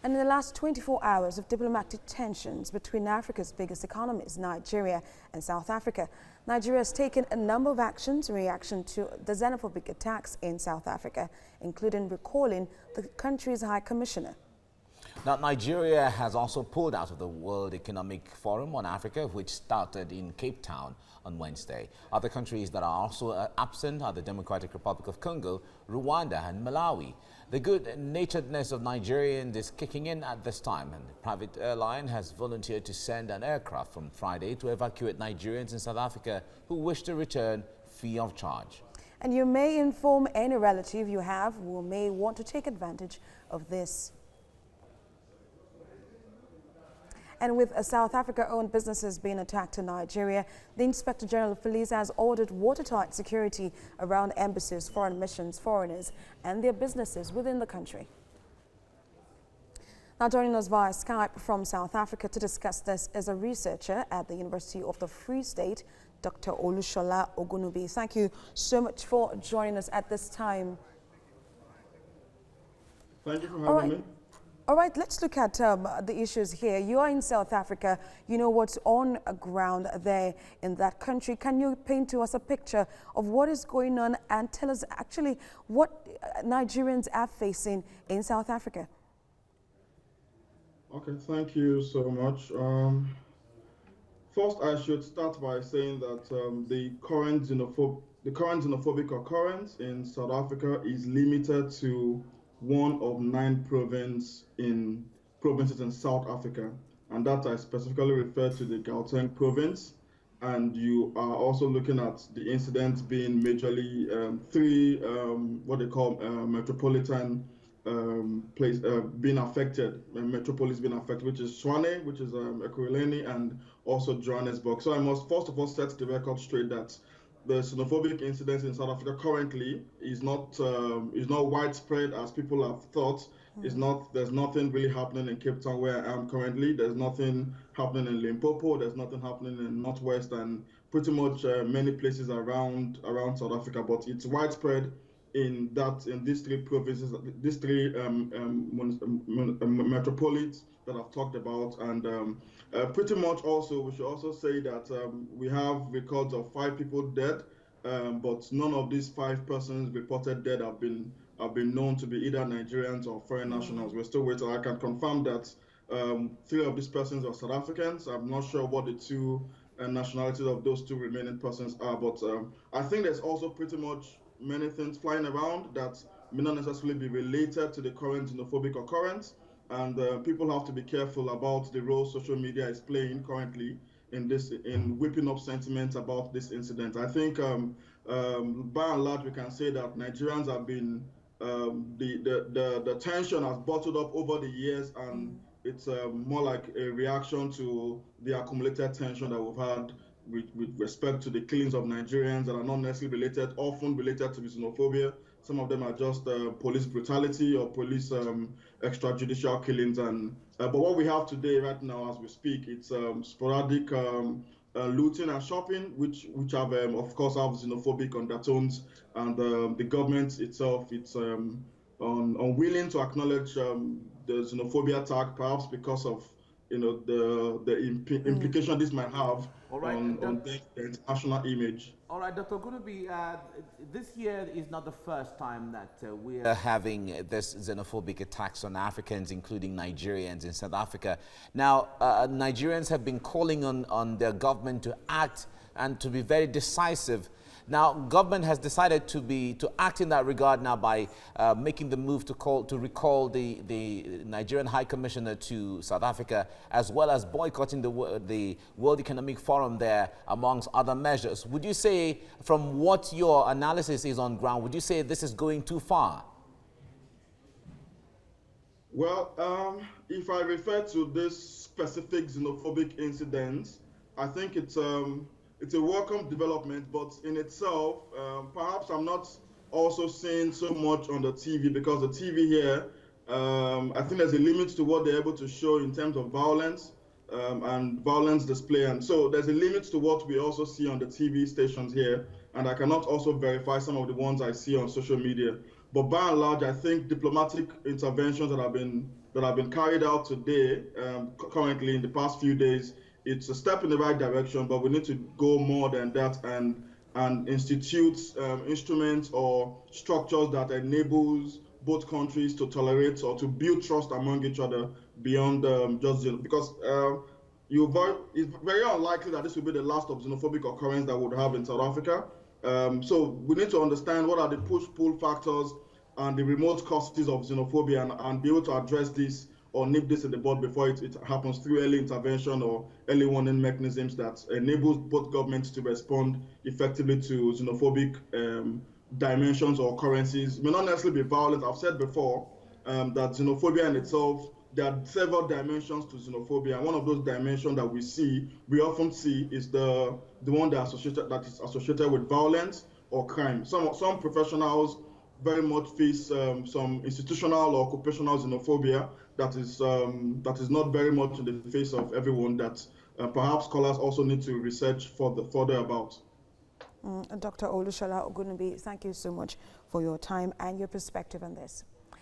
And in the last 24 hours of diplomatic tensions between Africa's biggest economies, Nigeria and South Africa, Nigeria has taken a number of actions in reaction to the xenophobic attacks in South Africa, including recalling the country's High Commissioner. Now, Nigeria has also pulled out of the World Economic Forum on Africa, which started in Cape Town on Wednesday. Other countries that are also absent are the Democratic Republic of Congo, Rwanda and Malawi. The good-naturedness of Nigerians is kicking in at this time, and the private airline has volunteered to send an aircraft from Friday to evacuate Nigerians in South Africa who wish to return free of charge. And you may inform any relative you have who may want to take advantage of this. And with South Africa-owned businesses being attacked in Nigeria, the Inspector General of Police has ordered watertight security around embassies, foreign missions, foreigners and their businesses within the country. Now joining us via Skype from South Africa to discuss this is a researcher at the University of the Free State, Dr. Olushola Ogunubi. Thank you so much for joining us at this time. Thank you for having me. All right, let's look at the issues here. You are in South Africa. You know what's on ground there in that country. Can you paint to us a picture of what is going on and tell us actually what Nigerians are facing in South Africa? Okay, thank you so much. First, I should start by saying that the current xenophobic occurrence in South Africa is limited to one of 9 provinces in South Africa, and that I specifically refer to the Gauteng province. And you are also looking at the incidents being majorly 3 what they call metropolitan being affected, metropolis being affected, which is Tshwane, which is Ekurhuleni, and also Johannesburg. So I must first of all set the record straight that the xenophobic incidents in South Africa currently is not widespread as people have thought. There's nothing really happening in Cape Town where I am currently. There's nothing happening in Limpopo. There's nothing happening in Northwest and pretty much many places around South Africa. But it's widespread in these 3 provinces, these 3 metropolises that I've talked about, and pretty much also we should also say that we have records of 5 people dead, but none of these 5 persons reported dead have been known to be either Nigerians or foreign nationals. We're still waiting. I can confirm that 3 of these persons are South Africans. I'm not sure what the 2 nationalities of those 2 remaining persons are, but I think there's also pretty much many things flying around that may not necessarily be related to the current xenophobic occurrence, and people have to be careful about the role social media is playing currently in whipping up sentiments about this incident. I think by and large we can say that Nigerians have been the tension has bottled up over the years, and it's more like a reaction to the accumulated tension that we've had with respect to the killings of Nigerians that are not necessarily often related to xenophobia. Some of them are just police brutality or police extrajudicial killings. And but what we have today, right now, as we speak, it's sporadic looting and shopping, which have, of course, have xenophobic undertones. And the government itself, it's unwilling to acknowledge the xenophobia attack, perhaps because of the implication this might have on the international image. All right, Dr. Ogunubi, this year is not the first time that we are having this xenophobic attacks on Africans, including Nigerians in South Africa. Now, Nigerians have been calling on their government to act and to be very decisive. Now, government has decided to act in that regard now by making the move to recall the Nigerian High Commissioner to South Africa, as well as boycotting the World Economic Forum there, amongst other measures. Would you say, from what your analysis is on ground, would you say this is going too far? Well, if I refer to this specific xenophobic incident, I think it's a welcome development, but in itself, perhaps I'm not also seeing so much on the TV, because the TV here, I think there's a limit to what they're able to show in terms of violence and violence display. And so there's a limit to what we also see on the TV stations here. And I cannot also verify some of the ones I see on social media. But by and large, I think diplomatic interventions that have been that have been carried out today, currently in the past few days, it's a step in the right direction, but we need to go more than that and institute instruments or structures that enables both countries to tolerate or to build trust among each other beyond just because it's very unlikely that this will be the last of xenophobic occurrence that we would have in South Africa. So we need to understand what are the push-pull factors and the remote causes of xenophobia and be able to address this or nip this in the bud before it happens through early intervention or early warning mechanisms that enables both governments to respond effectively to xenophobic dimensions or occurrences. It may not necessarily be violent. I've said before that xenophobia in itself, there are several dimensions to xenophobia, and one of those dimensions that we often see, is the one that is associated with violence or crime. Some professionals very much face some institutional or occupational xenophobia that is not very much in the face of everyone that perhaps scholars also need to research further about. Dr. Olushola Ogunubi, thank you so much for your time and your perspective on this.